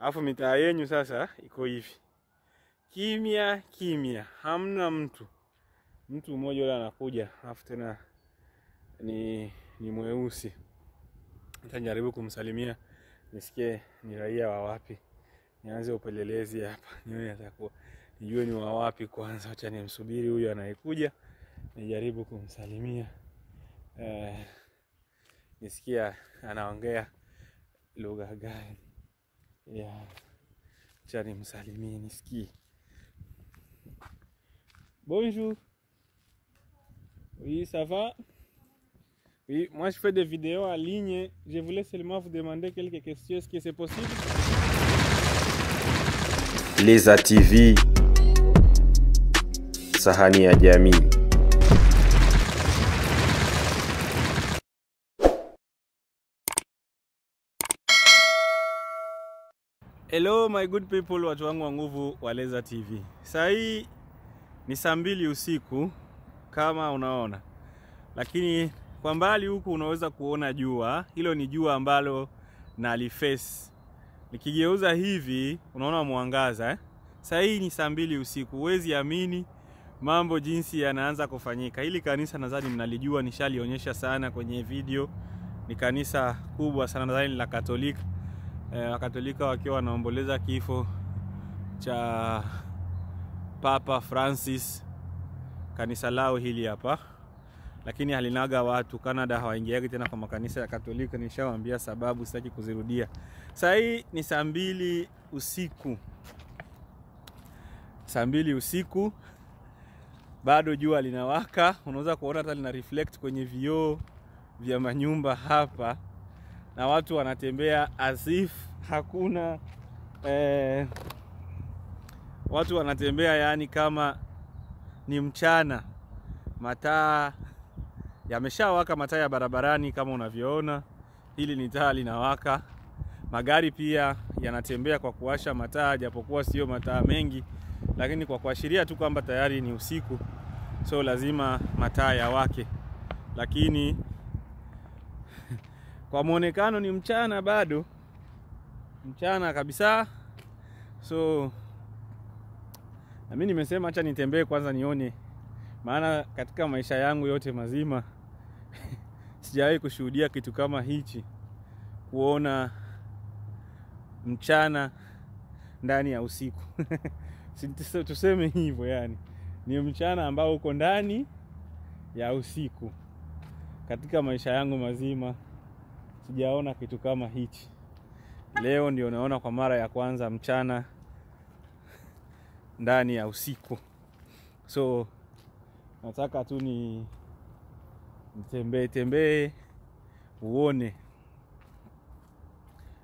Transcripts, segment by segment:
Alafu mitaa yenu sasa iko hivi. Kimya kimya, hamna mtu. Mtu mmoja yule anakuja, alafu tena ni mweusi. Nitajaribu kumsalimia, nisikie ni raia wa wapi. Nianze upelelezi hapa. Nione atakuwa nijue ni wa wapi kwanza. Acha nimsubiri huyu anayekuja, nijaribu kumsalimia. Nisikia anaongea lugha gani. Acha nimsalimie nisikie. Bonjour. Oui, ça va? Oui, moi je fais des vidéos en ligne. Je voulais seulement vous demander quelques questions. Est-ce que c'est possible? Leza TV, sahani ya jamii. Hello my good people, watu wangu wa nguvu wa Leza TV. Saa hii ni saa 2 usiku kama unaona. Lakini kwa mbali huku unaweza kuona jua. Hilo ni jua ambalo naliface. Nikigeuza hivi unaona mwangaza. Saa hii ni saa 2 usiku. Huwezi amini mambo jinsi yanaanza kufanyika. Hili kanisa nadhani mnalijua, nishalionyesha sana kwenye video. Ni kanisa kubwa sana, nadhani la Katolika. Wakatolika wakiwa wanaomboleza kifo cha Papa Francis. Kanisa lao hili hapa, lakini halinaga watu. Canada hawaingiagi tena kwa makanisa ya Katolika, nishawaambia sababu, sitaki kuzirudia. Saa hii ni saa 2 usiku. Saa 2 usiku, bado jua linawaka. Unaweza kuona hata lina reflect kwenye vioo vya manyumba hapa. Na watu wanatembea as if hakuna watu wanatembea yani kama ni mchana. Mataa yameshawaka, mataa ya barabarani kama unavyoona. Hili ni taa linawaka. Magari pia yanatembea kwa kuwasha mataa, japokuwa sio mataa mengi, lakini kwa kuashiria tu kwamba tayari ni usiku. So lazima mataa yawake. Lakini kwa muonekano ni mchana bado. Mchana kabisa. So na mimi nimesema acha nitembee kwanza nione. Maana katika maisha yangu yote mazima sijawahi kushuhudia kitu kama hichi. Kuona mchana ndani ya usiku. Tuseme hivyo yani. Ni mchana ambao uko ndani ya usiku. Katika maisha yangu mazima sijaona kitu kama hichi. Leo ndio naona kwa mara ya kwanza mchana ndani ya usiku. So nataka tu ni tembee uone.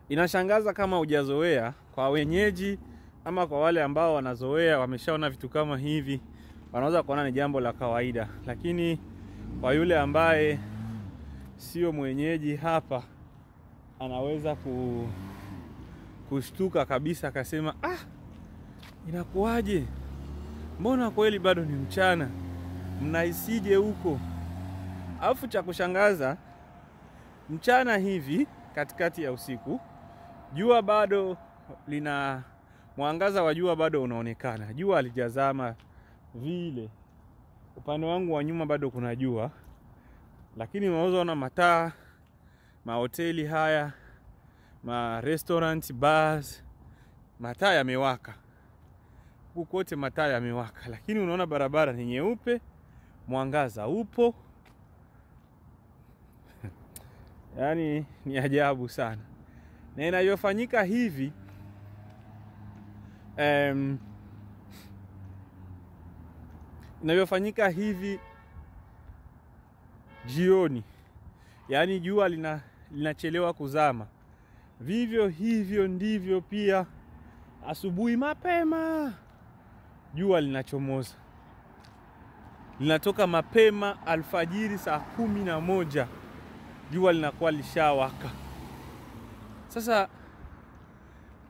Inashangaza kama hujazoea. Kwa wenyeji ama kwa wale ambao wanazoea, wameshaona vitu kama hivi, wanaweza kuona ni jambo la kawaida. Lakini kwa yule ambaye sio mwenyeji hapa, anaweza kushtuka kabisa, akasema inakuaje? Mbona kweli bado ni mchana? Mnaisije huko? Alafu cha kushangaza, mchana hivi katikati ya usiku, jua bado mwangaza wa jua bado unaonekana. Jua halijazama vile. Upande wangu wa nyuma bado kuna jua. Lakini unaweza ona mataa, mahoteli haya, restaurant, bars, mataa yamewaka. Huku kote mataa yamewaka. Lakini unaona barabara ni nyeupe, mwangaza upo. Yani ni ajabu sana. Na inavyofanyika hivi, inavyofanyika hivi jioni, yani jua linachelewa kuzama. Vivyo hivyo ndivyo pia asubuhi mapema jua linachomoza. Linatoka mapema alfajiri saa 11 jua linakuwa lishawaka. Sasa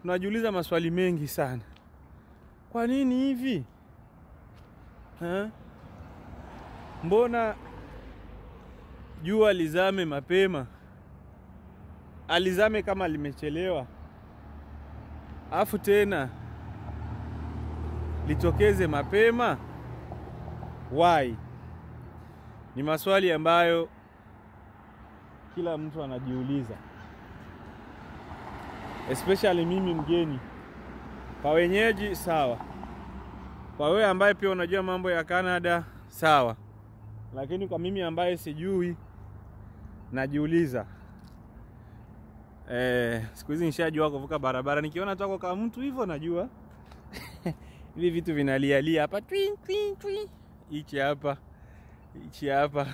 tunajiuliza maswali mengi sana. Kwa nini hivi? Mbona jua lizame mapema? Alizame kama limechelewa. Afu tena litokeze mapema? Why? Ni maswali ambayo kila mtu anajiuliza. Especially mimi mgeni. Kwa wenyeji sawa. Kwa wewe ambaye pia unajua mambo ya Canada sawa. Lakini kwa mimi ambaye sijui najiuliza. Siku hizi nishajua kuvuka barabara, nikiona tako kama mtu hivyo najua hivi vitu vinalialia hapa twin twin twin. Ichi hapa.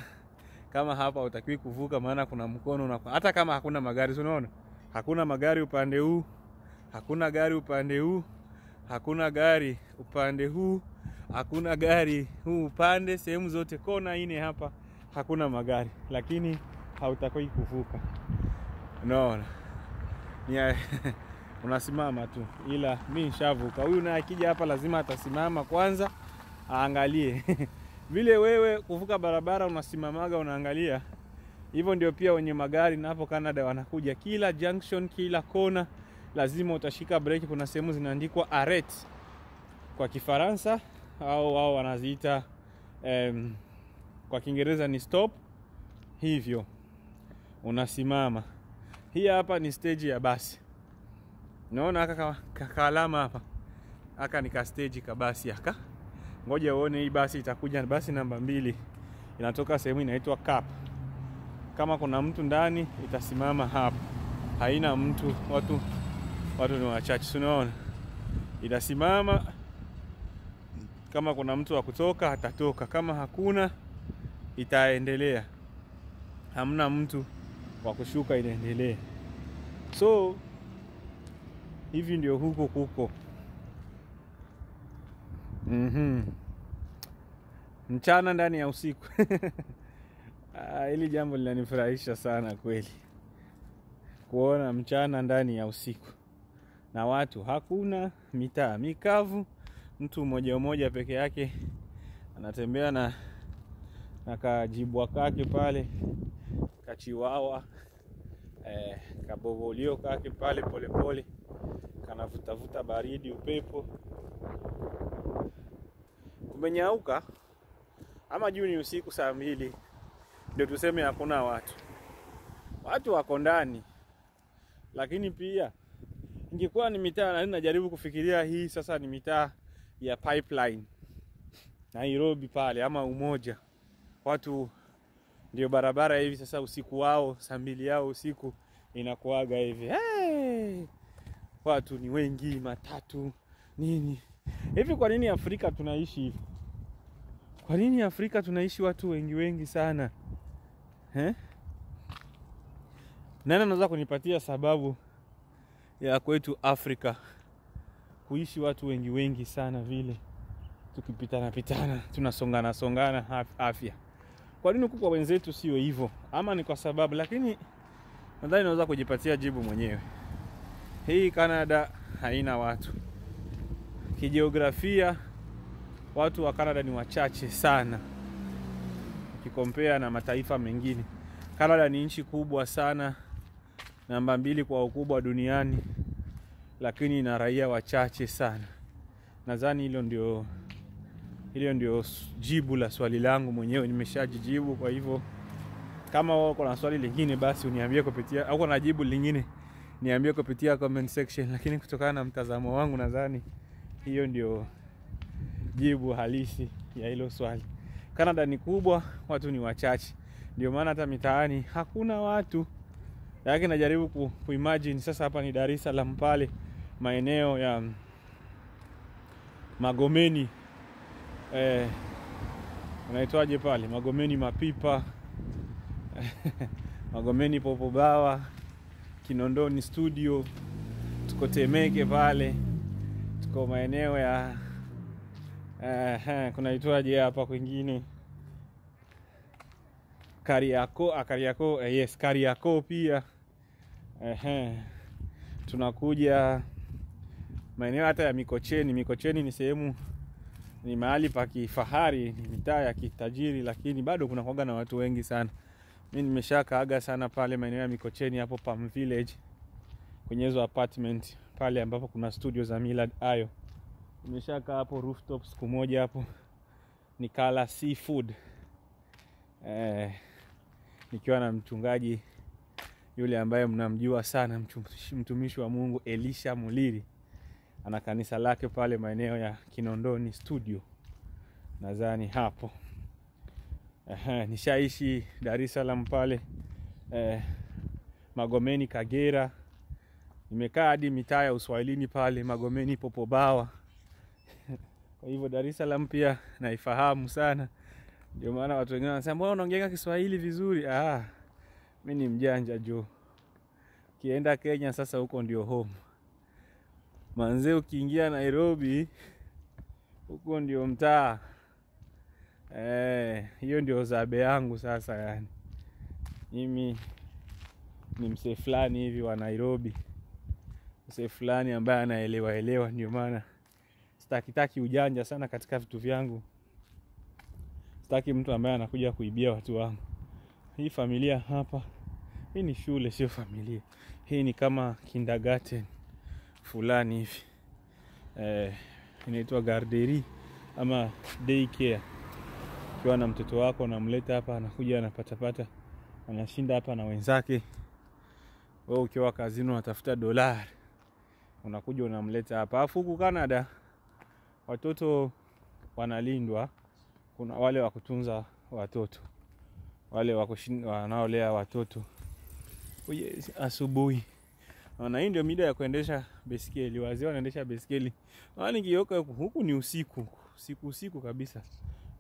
Kama hapa utakiwi kuvuka maana kuna mkono na hata kama hakuna magari, unaona? Hakuna magari upande huu, hakuna gari upande huu, hakuna gari upande huu, hakuna gari huu upande, sehemu zote kona ine hapa hakuna magari, lakini hautakiwi kuvuka. Unaona? Unasimama tu, ila mimi nishavuka. Huyu naye akija hapa lazima atasimama kwanza aangalie. Vile wewe kuvuka barabara unasimamaga unaangalia, hivyo ndio pia wenye magari na hapo Canada wanakuja. Kila junction, kila kona lazima utashika breki. Kuna sehemu zinaandikwa arrête kwa Kifaransa, au wao wanaziita kwa Kiingereza ni stop. Hivyo unasimama. Hii hapa ni stage ya basi. Unaona aka alama hapa. Aka ni ka stage ka basi aka. Ngoja uone hii basi itakuja, basi namba 2. Inatoka sehemu inaitwa Cap. Kama kuna mtu ndani itasimama hapa. Haina mtu, watu ni wachache, unaona? Itasimama. Kama kuna mtu wa kutoka atatoka, kama hakuna itaendelea. Hamna mtu wa kushuka, inaendelea. So hivi ndio huko kuko. Mchana ndani ya usiku. Hili jambo linanifurahisha sana kweli. Kuona mchana ndani ya usiku. Na watu hakuna, mitaa mikavu, mtu mmoja peke yake anatembea na kajibwa kake pale, kachiwawa, kabovolio kake pale pole pole, kanavutavuta baridi upepo. Kumenyauka ama juu ni usiku saa 2, ndio tuseme hakuna watu. Watu wako ndani. Lakini pia ingekuwa ni mitaa, na najaribu kufikiria hii sasa ni mitaa ya Pipeline, Nairobi pale ama Umoja. Watu ndio barabara hivi sasa usiku wao, saa 2 yao usiku inakuaga hivi. Watu ni wengi, matatu, nini. Hivi kwa nini Afrika tunaishi hivi? Kwa nini Afrika tunaishi watu wengi sana? Nani anaweza kunipatia sababu ya kwetu Afrika kuishi watu wengi sana vile? Tukipitana, tunasongana afya. Kwa nini huku kwa wenzetu sio hivyo? Ama ni kwa sababu, lakini nadhani naweza kujipatia jibu mwenyewe. Hii Canada haina watu. Kijiografia watu wa Canada ni wachache sana ukikompea na mataifa mengine. Canada ni nchi kubwa sana, namba 2 kwa ukubwa duniani, lakini ina raia wachache sana. Nadhani hilo ndio jibu la swali langu mwenyewe, nimeshajijibu. Kwa hivyo kama wao kuna swali lingine basi uniambie kupitia, au kuna jibu lingine niambie kupitia comment section. Lakini kutokana na mtazamo wangu nadhani hiyo ndio jibu halisi ya hilo swali. Canada ni kubwa, watu ni wachache. Ndio maana hata mitaani hakuna watu. Lakini najaribu kuimagine sasa hapa ni Dar es Salaam pale maeneo ya Magomeni, unaitwaje pale? Magomeni Mapipa, Magomeni Popobawa, Kinondoni Studio, tuko Temeke pale, tuko maeneo ya kunaitwaje hapa kwingine, Kariakoo, yes, Kariakoo pia. Tunakuja maeneo hata ya Mikocheni. Mikocheni ni sehemu, ni mahali pa kifahari, ni mitaa ya kitajiri, lakini bado kuna kuaga na watu wengi sana. Mimi nimeshakaaga sana pale maeneo ya Mikocheni hapo Palm Village, kwenye hizo apartment pale ambapo kuna studio za Millard Ayo. Nimeshakaa hapo rooftop siku moja hapo nikala seafood nikiwa na mchungaji yule ambaye mnamjua sana, mtumishi wa Mungu Elisha Muliri. Ana kanisa lake pale maeneo ya Kinondoni studio, nadhani hapo. Nishaishi Dar es Salaam pale Magomeni Kagera. Nimekaa hadi mitaa ya Uswahilini pale Magomeni Popobawa. Kwa hivyo Dar es Salaam pia naifahamu sana. Ndio maana watu wengine wanasema mbona unaongea Kiswahili vizuri? Mimi ni mjanja jo. Kienda Kenya sasa, huko ndio home. Manze ukiingia Nairobi huko ndio mtaa. Hiyo ndio zabe yangu sasa yani. Mimi ni msee fulani hivi wa Nairobi. Msee fulani ambaye anaelewa, ndio maana sitaki ujanja sana katika vitu vyangu. Sitaki mtu ambaye anakuja kuibia watu wangu. Hii familia hapa, hii ni shule sio familia. Hii ni kama kindergarten fulani hivi. Inaitwa garderie ama daycare. Ukiwa na mtoto wako unamleta hapa, anakuja anapata, anashinda hapa na wenzake. Wewe ukiwa kazini unatafuta dolari, unakuja unamleta hapa. Alafu huku Canada watoto wanalindwa. Kuna wale wa kutunza watoto, wale wanaolea watoto asubuhi. Na hii ndio mida ya kuendesha baiskeli. Wazee wanaendesha baiskeli. Nikioka huku ni usiku. Usiku kabisa.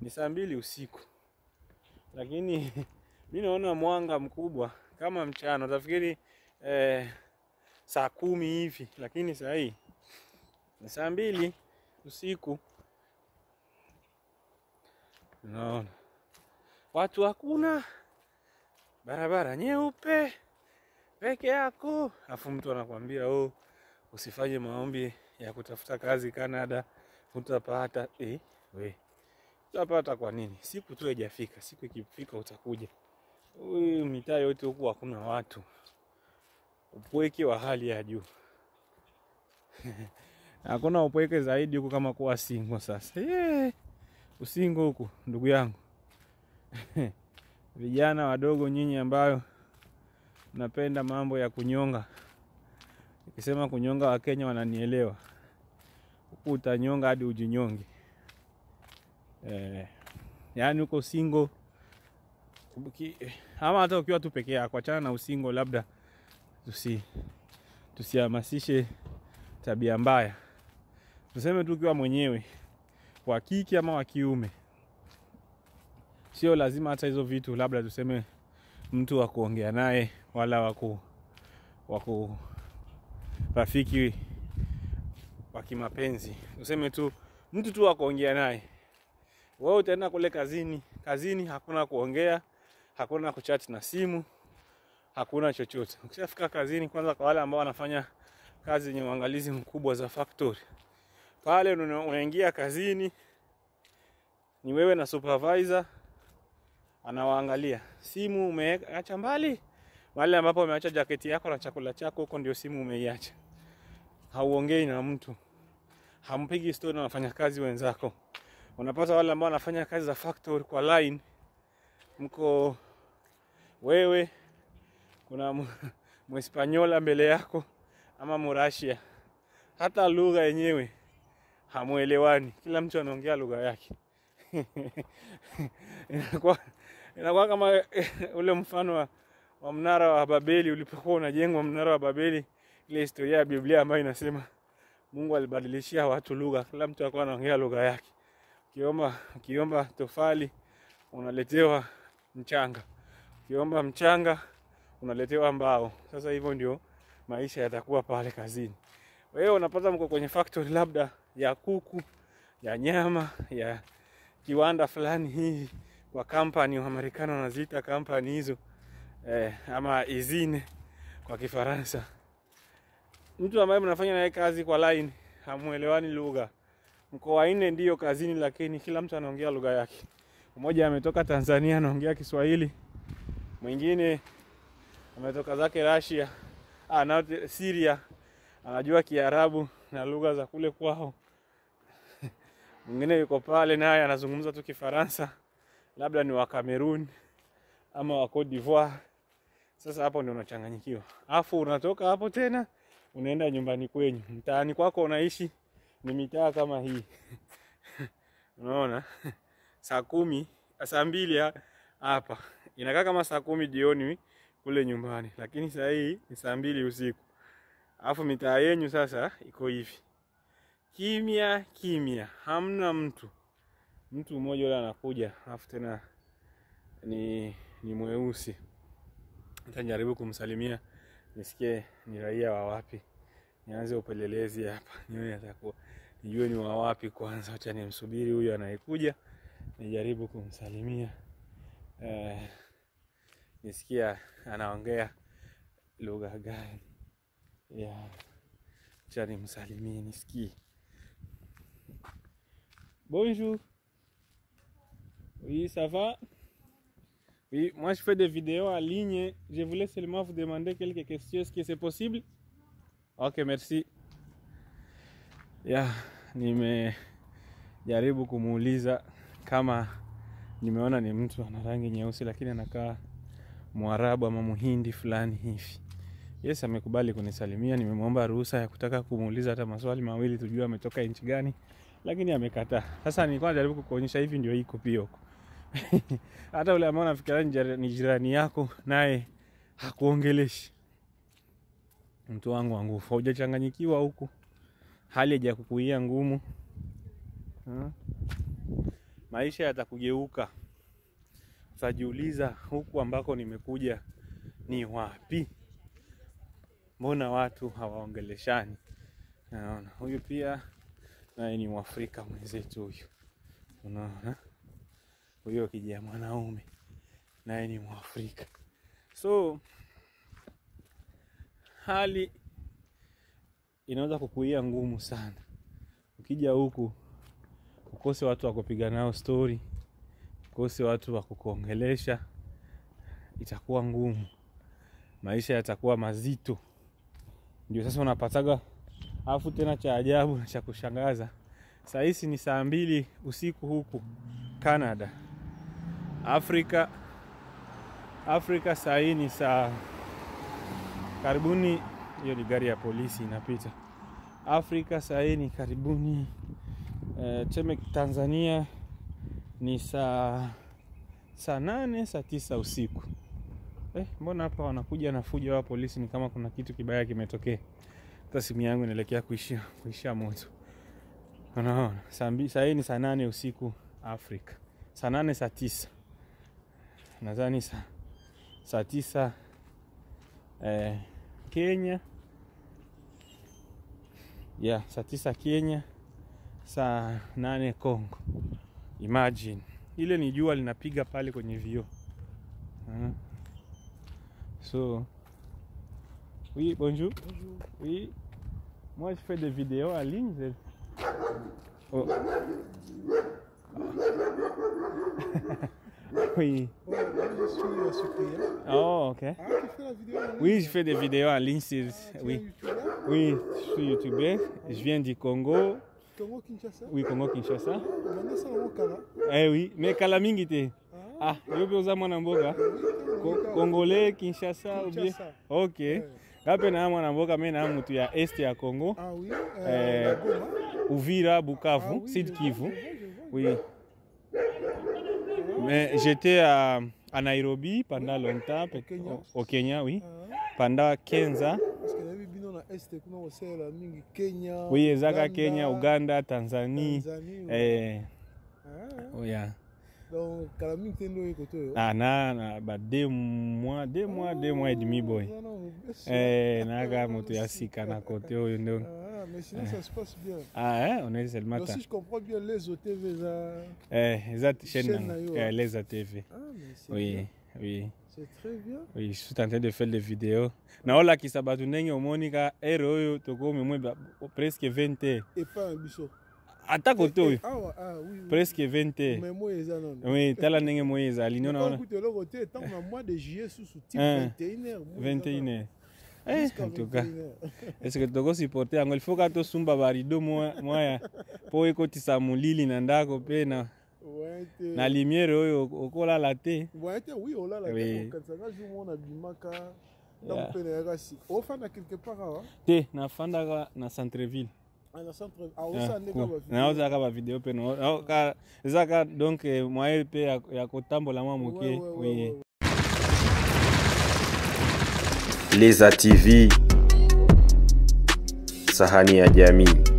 Ni saa 2 usiku. Lakini mimi naona mwanga mkubwa kama mchana. Utafikiri saa 10 hivi, lakini saa hii ni saa 2 usiku. Naona watu hakuna, barabara nyeupe peke yako. Afu mtu anakuambia usifanye maombi ya kutafuta kazi Canada, utapata. We utapata kwa nini? Siku tu haijafika. Siku ikifika utakuja. Mitaa yote huku hakuna watu. Upweke wa hali ya juu. Hakuna upweke zaidi huku kama kuwa single sasa. Usingo huku ndugu yangu. Vijana wadogo nyinyi ambayo napenda mambo ya kunyonga. Nikisema kunyonga, wa Kenya wananielewa. Huku utanyonga hadi ujinyonge. Yaani uko single ama hata ukiwa tu peke yako, achana na usingo, labda tusihamasishe tabia mbaya. Tuseme tu ukiwa mwenyewe, wa kike ama wa kiume. Sio lazima hata hizo vitu, labda tuseme mtu wa kuongea naye wala wako rafiki wa kimapenzi. Tuseme tu mtu tu wa kuongea naye. Wewe utaenda kule kazini hakuna kuongea, hakuna kuchat na simu, hakuna chochote. Ukishafika kazini, kwanza kwa wale ambao wanafanya kazi yenye uangalizi mkubwa za factory, pale unaingia kazini, ni wewe na supervisor anawaangalia. Simu umeacha mbali, wale ambapo umeacha jaketi yako na chakula chako, huko ndio simu umeiacha. Hauongei na mtu, hampigi story na wafanyakazi wenzako. Unapata wale ambao wanafanya kazi za factory kwa line, mko wewe, kuna Mhispaniola mbele yako ama Mrashia. Hata lugha yenyewe hamuelewani, kila mtu anaongea lugha yake. Inakuwa kama ule mfano wa mnara wa Babeli. Ulipokuwa unajengwa mnara wa Babeli, ile historia ya Biblia ambayo inasema Mungu alibadilishia watu lugha, kila mtu alikuwa anaongea lugha yake. Ukiomba tofali unaletewa mchanga, ukiomba mchanga unaletewa mbao. Sasa hivyo ndio maisha yatakuwa pale kazini. Wewe unapata mko kwenye factory labda ya kuku, ya nyama, ya kiwanda fulani hii, kwa company wa Amerikano wanaziita company hizo, ama izine kwa Kifaransa. Mtu ambaye mnafanya naye kazi kwa line, hamuelewani lugha. Mko wanne ndio kazini, lakini kila mtu anaongea lugha yake. Mmoja ametoka Tanzania anaongea Kiswahili, mwingine ametoka zake Russia, na Syria anajua Kiarabu na lugha za kule kwao. Mwingine yuko pale naye anazungumza tu Kifaransa, labda ni wa Cameroon ama wa Cote d'Ivoire. Sasa hapo ndio unachanganyikiwa. Alafu unatoka hapo tena unaenda nyumbani kwenyu. Mtaani kwako unaishi ni mitaa kama hii. Unaona? Saa 10, saa 2 hapa. Inakaa kama saa 10 jioni kule nyumbani, lakini saa hii ni saa 2 usiku. Alafu mitaa yenu sasa iko hivi. Kimya kimya, hamna mtu. Mtu mmoja yule anakuja, alafu tena ni mweusi. Nitajaribu kumsalimia, nisikie ni raia wa wapi. Nianze upelelezi hapa. Nione atakuwa nijue ni wa wapi kwanza. Acha nimsubiri huyu anayekuja, nijaribu kumsalimia. Nisikia anaongea lugha gani. Acha nimsalimie nisikie. Bonjour. Oui, ça va? Oui, moi je fais des vidéos en ligne. Je voulais seulement vous demander quelques questions. Est-ce que c'est possible? Ok, merci. Nimejaribu kumuuliza kama nimeona ni mtu ana rangi nyeusi lakini anakaa Mwarabu ama Muhindi fulani hivi. Yes, amekubali kunisalimia. Nimemwomba ruhusa ya kutaka kumuuliza hata maswali mawili tujue ametoka nchi gani, lakini amekataa. Sasa nilikuwa najaribu kukuonyesha hivi ndio iko pia huko. Hata ule ambao unafikiria ni jirani yako naye hakuongeleshi. Mtu wangu wa nguvu, hujachanganyikiwa huku. Hali haijakukuia ngumu. Maisha yatakugeuka. Utajiuliza huku ambako nimekuja ni wapi? Mbona watu hawaongeleshani? Naona huyu pia naye ni Mwafrika mwenzetu huyu. Unaona? Huyo kijana mwanaume naye ni Mwafrika. So hali inaweza kukuia ngumu sana. Ukija huku ukose watu wa kupiga nao story, ukose watu wa kukuongelesha, itakuwa ngumu. Maisha yatakuwa mazito. Ndio sasa unapataga. Alafu tena cha ajabu na cha kushangaza, saa hizi ni saa 2 usiku huku Canada. Afrika saa hii ni saa karibuni, hiyo ni gari ya polisi inapita. Afrika saa hii ni karibuni Tanzania ni saa 8, saa 9 usiku. Mbona hapa wanakuja na fujo wa polisi ni kama kuna kitu kibaya kimetokea. Hata simu yangu inaelekea kuishia moto. Unaona? Saa hii ni saa 8 usiku Afrika. Saa 8 saa 9. Nadhani saa 9 Kenya. Saa 9 Kenya. Saa 8 Kongo. Imagine. Ile ni jua linapiga pale kwenye vioo. So, oui, bonjour. Bonjour. Oui, moi je fais des vidéos en ligne. Oh. Oui. Je suis Cyprien. Oh, ok. Ah, tu fais la vidéo en ligne? Oui, je fais des vidéos en ligne. Oui. Oui, je suis youtubeur. Je viens du Congo. Congo Kinshasa? Oui, Congo Kinshasa. Oui, mais kala mingi te. Ah, yope oza mwana mboka. Congolais Kinshasa ou bien? Ok. Gape na mwana mboka mimi na mtu ya est ya Congo. Ah oui. Uvira, Bukavu, Sud Kivu. Oui. Mais j'étais à Nairobi pendant longtemps, au Kenya, oui. Pendant 15 ans. Parce que la bino na est kuna osela mingi Kenya. Oui, ezaka Kenya, Uganda, Tanzanie. Oh yeah. Donc Kalaming tendo ekoto yo. Na ba 2 mois et demi boy. Naga moto ya sika na kote oyo ndo. Mais sinon ça se passe bien. On est seulement si je comprends bien les OTV za chaîne les ATV. Mais c'est bien. Oui. C'est très bien. Oui, je suis en train de faire des vidéos. Naola ki sabatu ndenge omonika oyo toko mwe presque 20 heures. Et pas un biso. Ata koto oui. Oui. Presque 20 heures. Mais moi eza non. Oui, tala ndenge moyeza ali non. Écoute le côté tant mois de juillet sous type 21 heures. 21 heures. En tout cas, est-ce que toko supporter yango il faut ka to sumba barido moya po ekotisa mulili na ndako pe na na lumière oyo okola la te. Oui, on l'a la te. Quand ça va jouer mon abimaka donc pe na rasi. O fanda quelque part hein? Te na fanda na centre-ville. Na centre osande ka ba. Na oza ka ba vidéo pe no. Ka ezaka donc moyen pe ya kotambola mwa moke. Oui. Leza TV, sahani ya jamii.